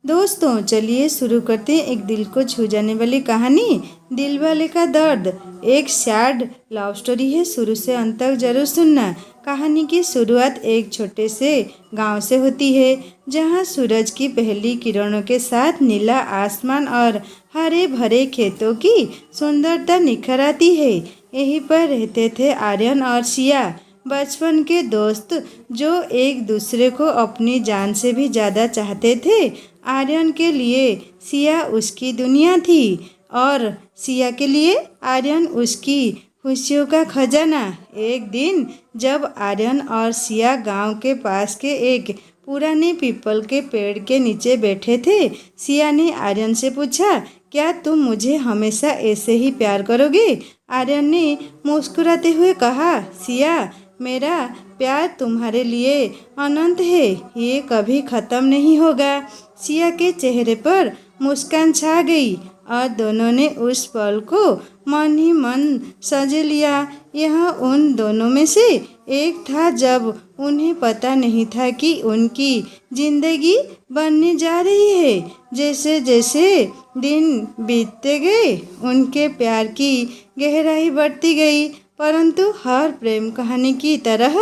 दोस्तों चलिए शुरू करते हैं एक दिल को छू जाने वाली कहानी, दिल वाले का दर्द। एक सैड लव स्टोरी है, शुरू से अंत तक जरूर सुनना। कहानी की शुरुआत एक छोटे से गांव से होती है, जहां सूरज की पहली किरणों के साथ नीला आसमान और हरे भरे खेतों की सुंदरता निखर आती है। यहीं पर रहते थे आर्यन और सिया, बचपन के दोस्त जो एक दूसरे को अपनी जान से भी ज़्यादा चाहते थे। आर्यन के लिए सिया उसकी दुनिया थी और सिया के लिए आर्यन उसकी खुशियों का खजाना। एक दिन जब आर्यन और सिया गांव के पास के एक पुराने पीपल के पेड़ के नीचे बैठे थे, सिया ने आर्यन से पूछा, क्या तुम मुझे हमेशा ऐसे ही प्यार करोगे? आर्यन ने मुस्कुराते हुए कहा, सिया, मेरा प्यार तुम्हारे लिए अनंत है, ये कभी ख़त्म नहीं होगा। सिया के चेहरे पर मुस्कान छा गई और दोनों ने उस पल को मन ही मन सजे लिया। यह उन दोनों में से एक था जब उन्हें पता नहीं था कि उनकी जिंदगी बनने जा रही है। जैसे जैसे दिन बीतते गए उनके प्यार की गहराई बढ़ती गई, परंतु हर प्रेम कहानी की तरह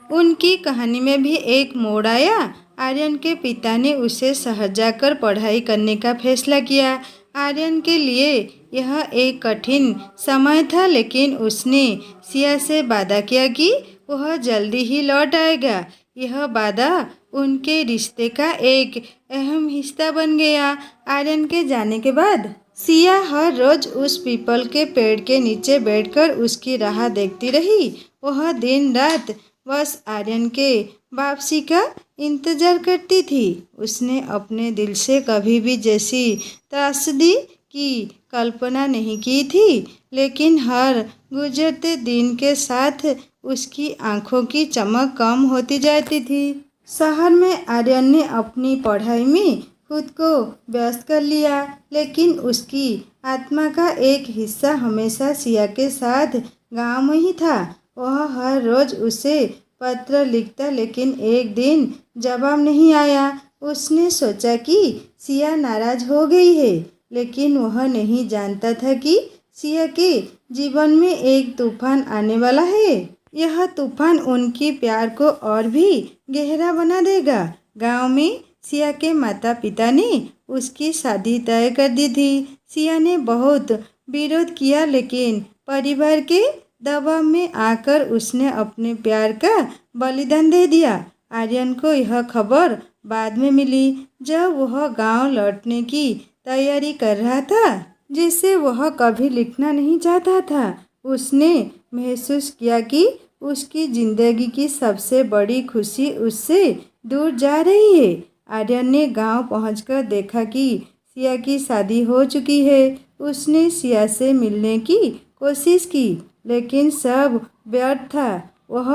उनकी कहानी में भी एक मोड़ आया। आर्यन के पिता ने उसे शहर जाकर पढ़ाई करने का फैसला किया। आर्यन के लिए यह एक कठिन समय था, लेकिन उसने सिया से वादा किया कि वह जल्दी ही लौट आएगा। यह वादा उनके रिश्ते का एक अहम हिस्सा बन गया। आर्यन के जाने के बाद सिया हर रोज उस पीपल के पेड़ के नीचे बैठकर उसकी राह देखती रही। वह दिन रात बस आर्यन के वापसी का इंतजार करती थी। उसने अपने दिल से कभी भी जैसी त्रासदी की कल्पना नहीं की थी, लेकिन हर गुजरते दिन के साथ उसकी आंखों की चमक कम होती जाती थी। शहर में आर्यन ने अपनी पढ़ाई में खुद को व्यस्त कर लिया, लेकिन उसकी आत्मा का एक हिस्सा हमेशा सिया के साथ गांव में ही था। वह हर रोज उसे पत्र लिखता, लेकिन एक दिन जवाब नहीं आया। उसने सोचा कि सिया नाराज हो गई है, लेकिन वह नहीं जानता था कि सिया के जीवन में एक तूफान आने वाला है। यह तूफान उनकी प्यार को और भी गहरा बना देगा। गांव में सिया के माता पिता ने उसकी शादी तय कर दी थी। सिया ने बहुत विरोध किया, लेकिन परिवार के दबाव में आकर उसने अपने प्यार का बलिदान दे दिया। आर्यन को यह खबर बाद में मिली, जब वह गांव लौटने की तैयारी कर रहा था, जिसे वह कभी लिखना नहीं चाहता था। उसने महसूस किया कि उसकी जिंदगी की सबसे बड़ी खुशी उससे दूर जा रही है। आर्यन ने गांव पहुंचकर देखा कि सिया की शादी हो चुकी है। उसने सिया से मिलने की कोशिश की, लेकिन सब व्यर्थ था। वह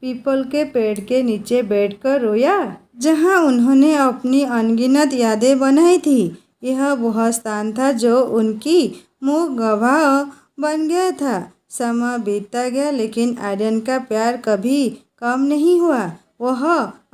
पीपल के पेड़ के नीचे बैठकर रोया, जहां उन्होंने अपनी अनगिनत यादें बनाई थी। यह वह स्थान था जो उनकी मुँह गवाह बन गया था। समय बीतता गया, लेकिन आर्यन का प्यार कभी कम नहीं हुआ। वह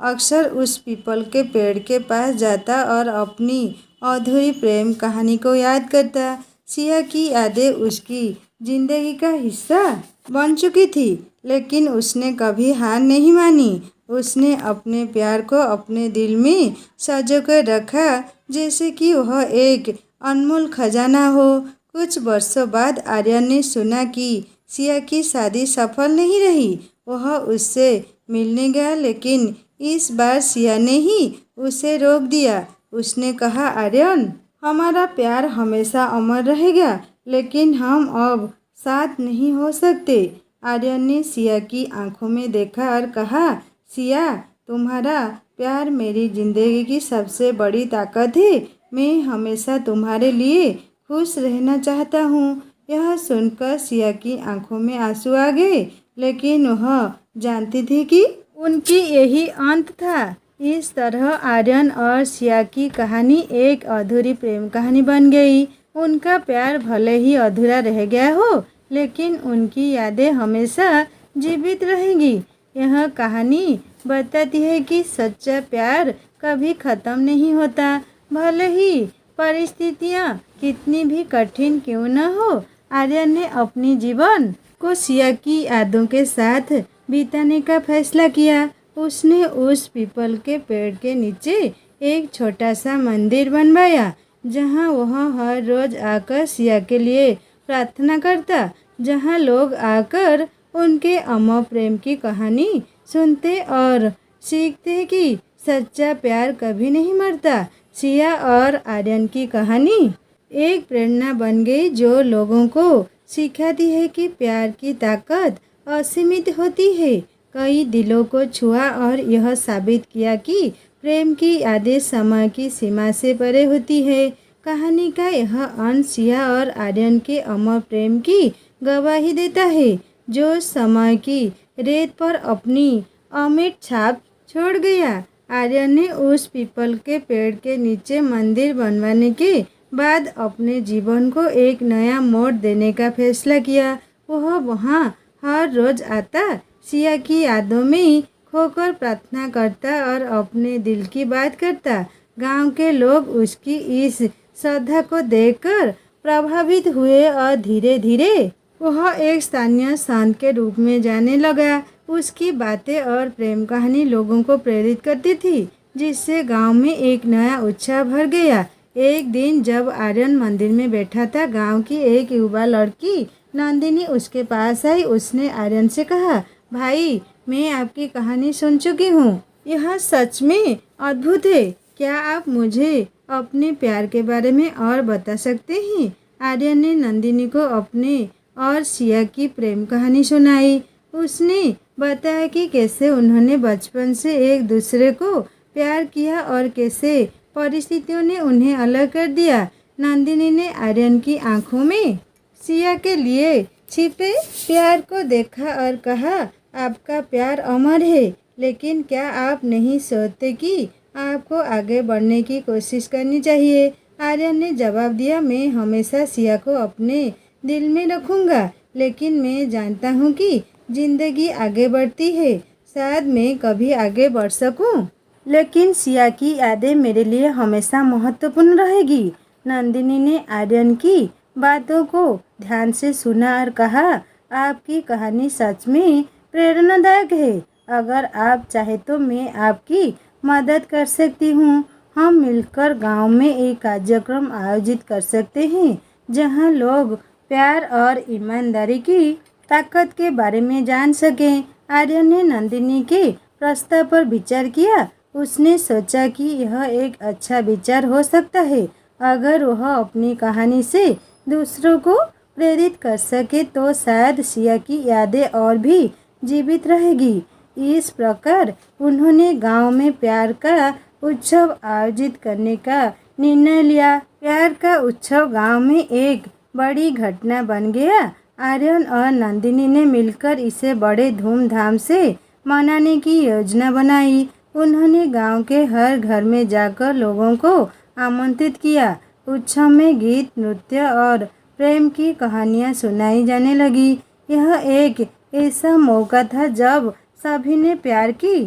अक्सर उस पीपल के पेड़ के पास जाता और अपनी अधूरी प्रेम कहानी को याद करता। सिया की यादें उसकी जिंदगी का हिस्सा बन चुकी थी, लेकिन उसने कभी हार नहीं मानी। उसने अपने प्यार को अपने दिल में संजो कर रखा, जैसे कि वह एक अनमोल खजाना हो। कुछ वर्षों बाद आर्यन ने सुना कि सिया की शादी सफल नहीं रही। वह उससे मिलने गया, लेकिन इस बार सिया ने ही उसे रोक दिया। उसने कहा, आर्यन, हमारा प्यार हमेशा अमर रहेगा, लेकिन हम अब साथ नहीं हो सकते। आर्यन ने सिया की आंखों में देखा और कहा, सिया, तुम्हारा प्यार मेरी जिंदगी की सबसे बड़ी ताकत है। मैं हमेशा तुम्हारे लिए खुश रहना चाहता हूँ। यह सुनकर सिया की आंखों में आंसू आ गए, लेकिन वह जानती थी कि उनकी यही अंत था। इस तरह आर्यन और सिया की कहानी एक अधूरी प्रेम कहानी बन गई। उनका प्यार भले ही अधूरा रह गया हो, लेकिन उनकी यादें हमेशा जीवित रहेंगी। यह कहानी बताती है कि सच्चा प्यार कभी ख़त्म नहीं होता, भले ही परिस्थितियाँ कितनी भी कठिन क्यों न हो, आर्यन ने अपनी जीवन को सिया की यादों के साथ बिताने का फैसला किया। उसने उस पीपल के पेड़ के नीचे एक छोटा सा मंदिर बनवाया, जहाँ वह हर रोज आकर सिया के लिए प्रार्थना करता, जहाँ लोग आकर उनके अमर प्रेम की कहानी सुनते और सीखते कि सच्चा प्यार कभी नहीं मरता। सिया और आर्यन की कहानी एक प्रेरणा बन गई, जो लोगों को सिखाती है कि प्यार की ताकत असीमित होती है। कई दिलों को छुआ और यह साबित किया कि प्रेम की यादें समय की सीमा से परे होती है। कहानी का यह अंश सिया और आर्यन के अमर प्रेम की गवाही देता है, जो समय की रेत पर अपनी अमिट छाप छोड़ गया। आर्यन ने उस पीपल के पेड़ के नीचे मंदिर बनवाने के बाद अपने जीवन को एक नया मोड़ देने का फैसला किया। वह वहाँ हर रोज आता, सिया की यादों में खोकर प्रार्थना करता और अपने दिल की बात करता। गांव के लोग उसकी इस श्रद्धा को देखकर प्रभावित हुए और धीरे धीरे वह एक स्थानीय संत के रूप में जाने लगा। उसकी बातें और प्रेम कहानी लोगों को प्रेरित करती थी, जिससे गांव में एक नया उत्साह भर गया। एक दिन जब आर्यन मंदिर में बैठा था, गांव की एक युवा लड़की नंदिनी उसके पास आई। उसने आर्यन से कहा, भाई, मैं आपकी कहानी सुन चुकी हूँ। यह सच में अद्भुत है। क्या आप मुझे अपने प्यार के बारे में और बता सकते हैं? आर्यन ने नंदिनी को अपने और सिया की प्रेम कहानी सुनाई। उसने बताया कि कैसे उन्होंने बचपन से एक दूसरे को प्यार किया और कैसे परिस्थितियों ने उन्हें अलग कर दिया। नंदिनी ने आर्यन की आंखों में सिया के लिए छिपे प्यार को देखा और कहा, आपका प्यार अमर है, लेकिन क्या आप नहीं सोचते कि आपको आगे बढ़ने की कोशिश करनी चाहिए? आर्यन ने जवाब दिया, मैं हमेशा सिया को अपने दिल में रखूंगा, लेकिन मैं जानता हूँ कि जिंदगी आगे बढ़ती है। शायद मैं कभी आगे बढ़ सकूं, लेकिन सिया की यादें मेरे लिए हमेशा महत्वपूर्ण रहेगी। नंदिनी ने आर्यन की बातों को ध्यान से सुना और कहा, आपकी कहानी सच में प्रेरणादायक है। अगर आप चाहे तो मैं आपकी मदद कर सकती हूँ। हम मिलकर गांव में एक कार्यक्रम आयोजित कर सकते हैं, जहां लोग प्यार और ईमानदारी की ताकत के बारे में जान सकें। आर्यन ने नंदिनी के प्रस्ताव पर विचार किया। उसने सोचा कि यह एक अच्छा विचार हो सकता है। अगर वह अपनी कहानी से दूसरों को प्रेरित कर सके तो शायद सिया की यादें और भी जीवित रहेगी। इस प्रकार उन्होंने गांव में प्यार का उत्सव आयोजित करने का निर्णय लिया। प्यार का उत्सव गांव में एक बड़ी घटना बन गया। आर्यन और नंदिनी ने मिलकर इसे बड़े धूमधाम से मनाने की योजना बनाई। उन्होंने गांव के हर घर में जाकर लोगों को आमंत्रित किया। उत्सव में गीत, नृत्य और प्रेम की कहानियां सुनाई जाने लगी। यह एक ऐसा मौका था जब सभी ने प्यार की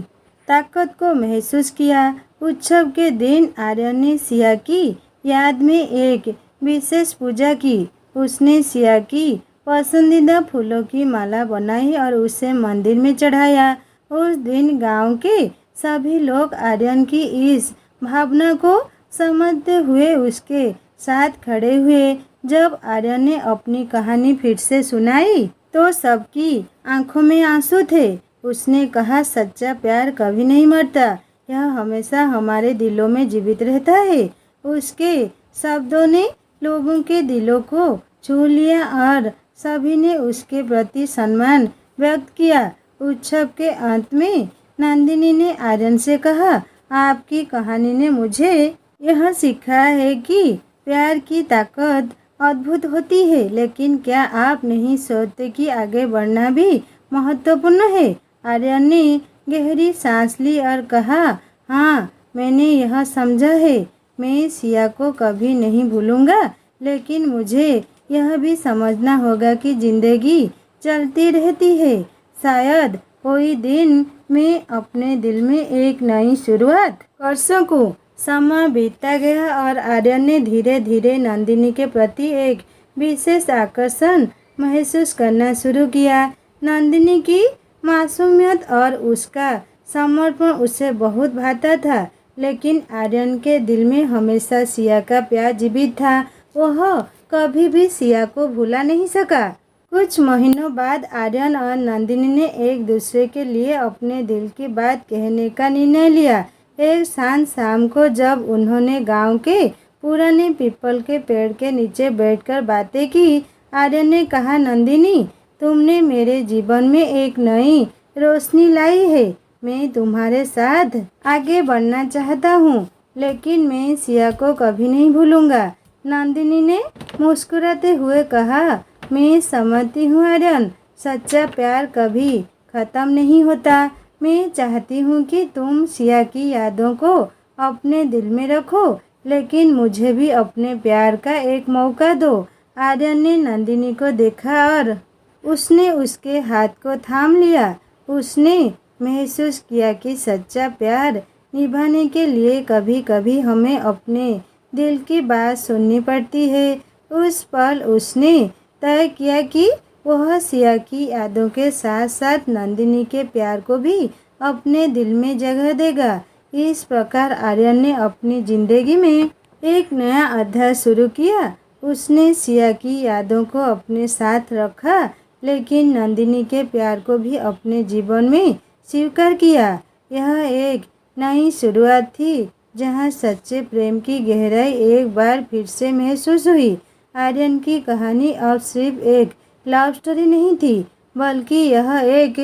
ताकत को महसूस किया। उत्सव के दिन आर्यन ने सिया की याद में एक विशेष पूजा की। उसने सिया की पसंदीदा फूलों की माला बनाई और उसे मंदिर में चढ़ाया। उस दिन गांव के सभी लोग आर्यन की इस भावना को समझते हुए उसके साथ खड़े हुए। जब आर्यन ने अपनी कहानी फिर से सुनाई तो सबकी आंखों में आंसू थे। उसने कहा, सच्चा प्यार कभी नहीं मरता, यह हमेशा हमारे दिलों में जीवित रहता है। उसके शब्दों ने लोगों के दिलों को छू लिया और सभी ने उसके प्रति सम्मान व्यक्त किया। उत्सव के अंत में नंदिनी ने आर्यन से कहा, आपकी कहानी ने मुझे यह सिखाया है कि प्यार की ताकत अद्भुत होती है, लेकिन क्या आप नहीं सोचते कि आगे बढ़ना भी महत्वपूर्ण है? आर्यन ने गहरी सांस ली और कहा, हाँ, मैंने यह समझा है। मैं सिया को कभी नहीं भूलूंगा, लेकिन मुझे यह भी समझना होगा कि जिंदगी चलती रहती है। शायद कोई दिन मैं अपने दिल में एक नई शुरुआत कर सकूं। समय बीतता गया और आर्यन ने धीरे धीरे नंदिनी के प्रति एक विशेष आकर्षण महसूस करना शुरू किया। नंदिनी की मासूमियत और उसका समर्पण उसे बहुत भाता था, लेकिन आर्यन के दिल में हमेशा सिया का प्यार जीवित था। वह कभी भी सिया को भुला नहीं सका। कुछ महीनों बाद आर्यन और नंदिनी ने एक दूसरे के लिए अपने दिल की बात कहने का निर्णय लिया। एक शांत शाम को जब उन्होंने गांव के पुराने पीपल के पेड़ के नीचे बैठकर बातें की, आर्यन ने कहा, नंदिनी, तुमने मेरे जीवन में एक नई रोशनी लाई है। मैं तुम्हारे साथ आगे बढ़ना चाहता हूँ, लेकिन मैं सिया को कभी नहीं भूलूंगा। नंदिनी ने मुस्कुराते हुए कहा, मैं समझती हूँ आर्यन, सच्चा प्यार कभी ख़त्म नहीं होता। मैं चाहती हूँ कि तुम सिया की यादों को अपने दिल में रखो, लेकिन मुझे भी अपने प्यार का एक मौका दो। आर्यन ने नंदिनी को देखा और उसने उसके हाथ को थाम लिया। उसने महसूस किया कि सच्चा प्यार निभाने के लिए कभी कभी हमें अपने दिल की बात सुननी पड़ती है। उस पल उसने तय किया कि वह सिया की यादों के साथ साथ नंदिनी के प्यार को भी अपने दिल में जगह देगा। इस प्रकार आर्यन ने अपनी जिंदगी में एक नया अध्याय शुरू किया। उसने सिया की यादों को अपने साथ रखा, लेकिन नंदिनी के प्यार को भी अपने जीवन में स्वीकार किया। यह एक नई शुरुआत थी, जहां सच्चे प्रेम की गहराई एक बार फिर से महसूस हुई। आर्यन की कहानी अब सिर्फ एक लव स्टोरी नहीं थी, बल्कि यह एक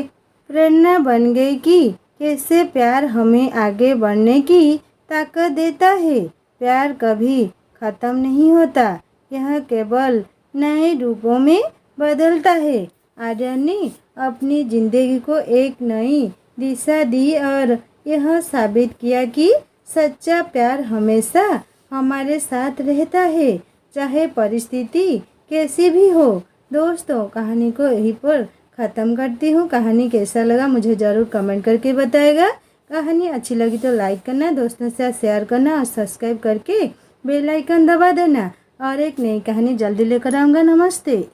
प्रेरणा बन गई कि कैसे प्यार हमें आगे बढ़ने की ताकत देता है। प्यार कभी ख़त्म नहीं होता, यह केवल नए रूपों में बदलता है। आर्यन ने अपनी ज़िंदगी को एक नई दिशा दी और यह साबित किया कि सच्चा प्यार हमेशा हमारे साथ रहता है, चाहे परिस्थिति कैसी भी हो। दोस्तों, कहानी को यहीं पर ख़त्म करती हूँ। कहानी कैसा लगा मुझे ज़रूर कमेंट करके बताएगा। कहानी अच्छी लगी तो लाइक करना, दोस्तों से शेयर करना और सब्सक्राइब करके बेल आइकन दबा देना। और एक नई कहानी जल्दी लेकर आऊँगा। नमस्ते।